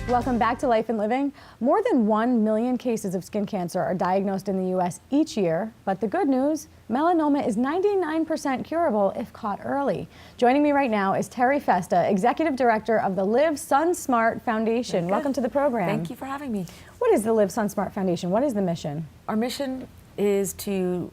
Welcome back to Life and Living. More than 1 million cases of skin cancer are diagnosed in the U.S. each year, but the good news, melanoma is 99% curable if caught early. Joining me right now is Teri Festa, Executive Director of the Live SunSmart Foundation. Welcome to the program. Thank you for having me. What is the Live SunSmart Foundation? What is the mission? Our mission is to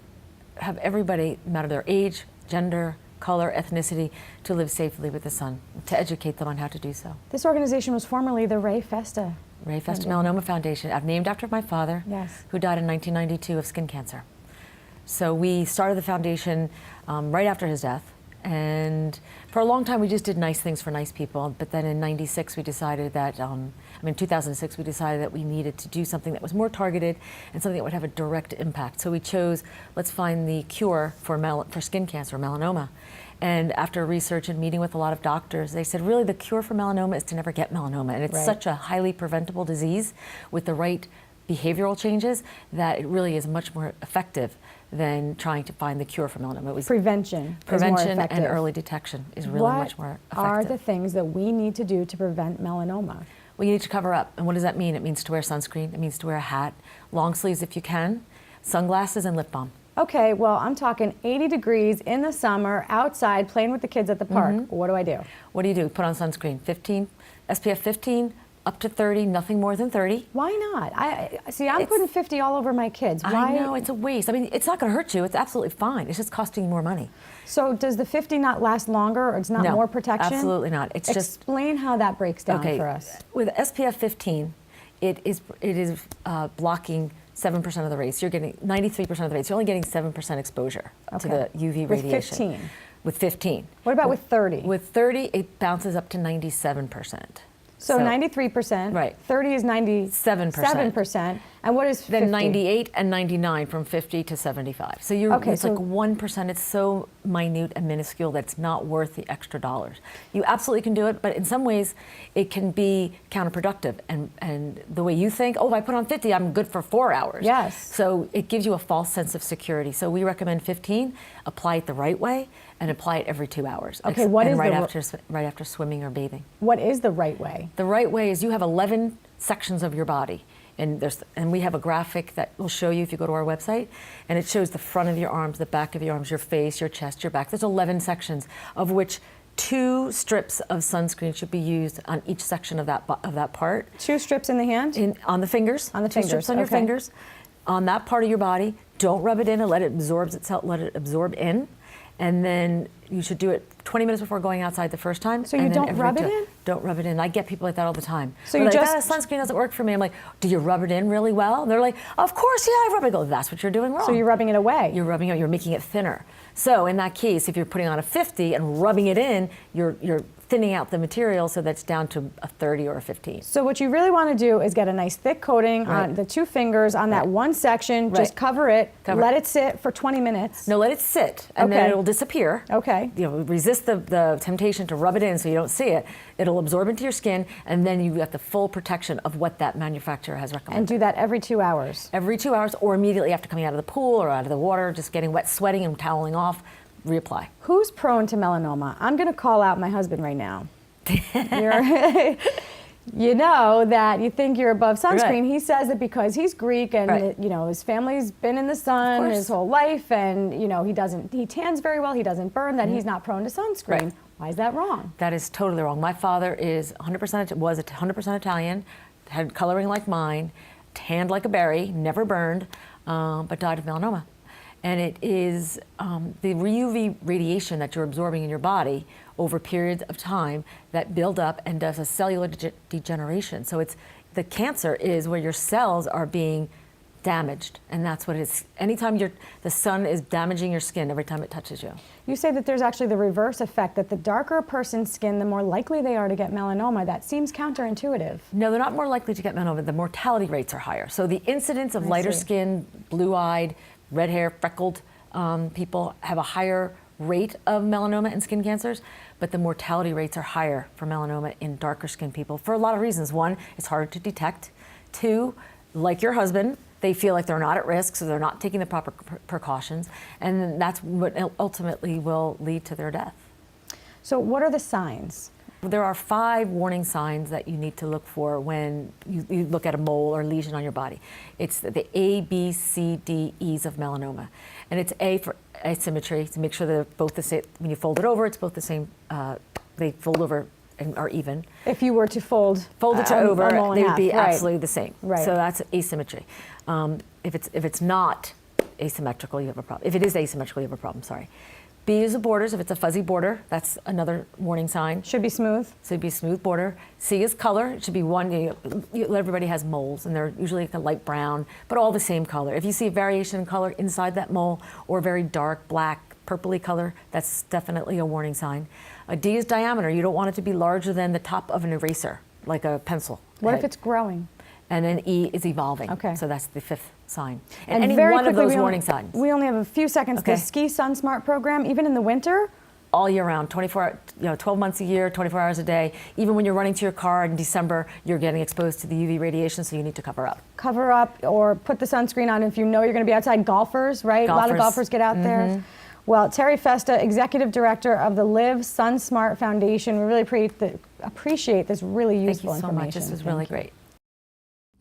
have everybody, no matter their age, gender, color, ethnicity, to live safely with the sun, to educate them on how to do so. This organization was formerly the Teri Festa. Teri Festa Melanoma Foundation. I've named after my father, Yes. who died in 1992 of skin cancer. So we started the foundation right after his death, and for a long time we just did nice things for nice people, but then in 96 we decided that, in 2006 we decided that we needed to do something that was more targeted and something that would have a direct impact. So we chose, let's find the cure for skin cancer, melanoma. And after research and meeting with a lot of doctors, they said really the cure for melanoma is to never get melanoma, and it's such a highly preventable disease with the right behavioral changes that it really is much more effective than trying to find the cure for melanoma. It was Prevention and early detection is really much more effective. What are the things that we need to do to prevent melanoma? Well, you need to cover up. And what does that mean? It means to wear sunscreen. It means to wear a hat, long sleeves if you can, sunglasses, and lip balm. Okay, well, I'm talking 80 degrees in the summer, outside, playing with the kids at the park. What do I do? What do you do? Put on sunscreen. 15, SPF 15, up to 30, nothing more than 30. Why not? I'm putting 50 all over my kids. Why? I know, it's a waste. I mean, it's not going to hurt you. It's absolutely fine. It's just costing you more money. So does the 50 not last longer, or it's not more protection? Absolutely not. It's just... Explain how that breaks down for us. With SPF 15, it is blocking 7% of the rays. You're getting 93% of the rays. You're only getting 7% exposure to the UV radiation. With 15? With 15. What about with 30? With 30, it bounces up to 97%. So 93%, right. 30 is 97%, and what is 50? Then 98 and 99 from 50 to 75. So it's like 1%. It's so minute and minuscule that it's not worth the extra dollars. You absolutely can do it, but in some ways it can be counterproductive. And the way you think, oh, if I put on 50, I'm good for 4 hours. Yes. So it gives you a false sense of security. So we recommend 15, apply it the right way, and apply it every 2 hours. Okay, right after swimming or bathing. What is the right way? The right way is you have 11 sections of your body. And we have a graphic that will show you if you go to our website, and it shows the front of your arms, the back of your arms, your face, your chest, your back. There's 11 sections, of which 2 strips of sunscreen should be used on each section of that part. 2 strips in the hand? On the fingers. On the 2 fingers. strips on your fingers. On that part of your body. Don't rub it in and let it absorb in. And then you should do it 20 minutes before going outside the first time. So you don't rub it in? Don't rub it in. I get people like that all the time. So you just... sunscreen doesn't work for me. I'm like, do you rub it in really well? And they're like, of course, yeah, I rub it. I go, that's what you're doing wrong. So you're rubbing it away. You're rubbing it, you're making it thinner. So in that case, if you're putting on a 50 and rubbing it in, you're thinning out the material so that's down to a 30 or a 15. So what you really want to do is get a nice thick coating on the 2 fingers on that one section. Just cover it, let it sit for 20 minutes. No, let it sit, and then it'll disappear. Okay. Resist the temptation to rub it in so you don't see it. It'll absorb into your skin, and then you get the full protection of what that manufacturer has recommended. And do that every 2 hours? Every 2 hours, or immediately after coming out of the pool or out of the water, just getting wet, sweating and toweling off, reapply. Who's prone to melanoma? I'm going to call out my husband right now. You know that you think you're above sunscreen. Right. He says it because he's Greek and his family's been in the sun his whole life, and he tans very well. He doesn't burn. That he's not prone to sunscreen. Right. Why is that wrong? That is totally wrong. My father was 100% Italian, had coloring like mine, tanned like a berry, never burned, but died of melanoma. And it is the UV radiation that you're absorbing in your body over periods of time that build up and does a cellular degeneration. So the cancer is where your cells are being damaged, and that's what it is. Anytime the sun is damaging your skin every time it touches you. You say that there's actually the reverse effect, that the darker a person's skin, the more likely they are to get melanoma. That seems counterintuitive. No, they're not more likely to get melanoma. The mortality rates are higher. So the incidence of lighter skin, blue-eyed, red hair, freckled people have a higher rate of melanoma and skin cancers, but the mortality rates are higher for melanoma in darker skinned people for a lot of reasons. 1, it's harder to detect. 2, like your husband, they feel like they're not at risk, so they're not taking the proper precautions, and that's what ultimately will lead to their death. So what are the signs? there are 5 warning signs that you need to look for when you look at a mole or lesion on your body. It's the A, B, C, D, E's of melanoma. And it's A for asymmetry, to make sure that they're both the same. When you fold it over, it's both the same. They fold over and are even. If you were to fold it to over, a mole in they would half, be right. absolutely the same. Right. So that's asymmetry. If it's not asymmetrical, you have a problem. If it is asymmetrical, you have a problem. Sorry. B is the borders. If it's a fuzzy border, that's another warning sign. Should be smooth. So it'd be a smooth border. C is color. It should be one. Everybody has moles, and they're usually like a light brown, but all the same color. If you see a variation in color inside that mole, or very dark black, purpley color, that's definitely a warning sign. D is diameter. You don't want it to be larger than the top of an eraser, like a pencil. What head. if it's growing? And then E is evolving. Okay. So that's the 5th sign. And any very one of quickly, those warning signs. We only have a few seconds. Okay. The Ski SunSmart program, even in the winter? All year round, 12 months a year, 24 hours a day. Even when you're running to your car in December, you're getting exposed to the UV radiation, so you need to cover up. Cover up or put the sunscreen on if you know you're going to be outside. Golfers, right? A lot of golfers get out there. Well, Teri Festa, Executive Director of the Live SunSmart Foundation, we really appreciate this really useful Thank you so information. much. This was really great.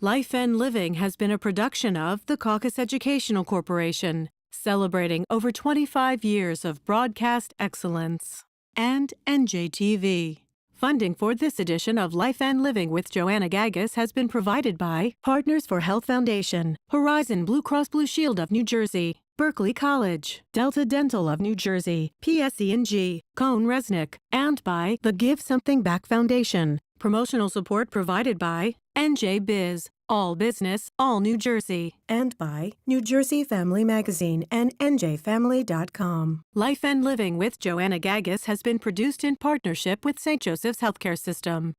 Life and Living has been a production of the Caucus Educational Corporation, celebrating over 25 years of broadcast excellence, and NJTV. Funding for this edition of Life and Living with Joanna Gagis has been provided by Partners for Health Foundation, Horizon Blue Cross Blue Shield of New Jersey, Berkeley College, Delta Dental of New Jersey, PSE&G, Cone Resnick, and by the Give Something Back Foundation. Promotional support provided by NJ Biz, all business, all New Jersey, and by New Jersey Family Magazine and NJFamily.com. Life and Living with Joanna Gagis has been produced in partnership with St. Joseph's Healthcare System.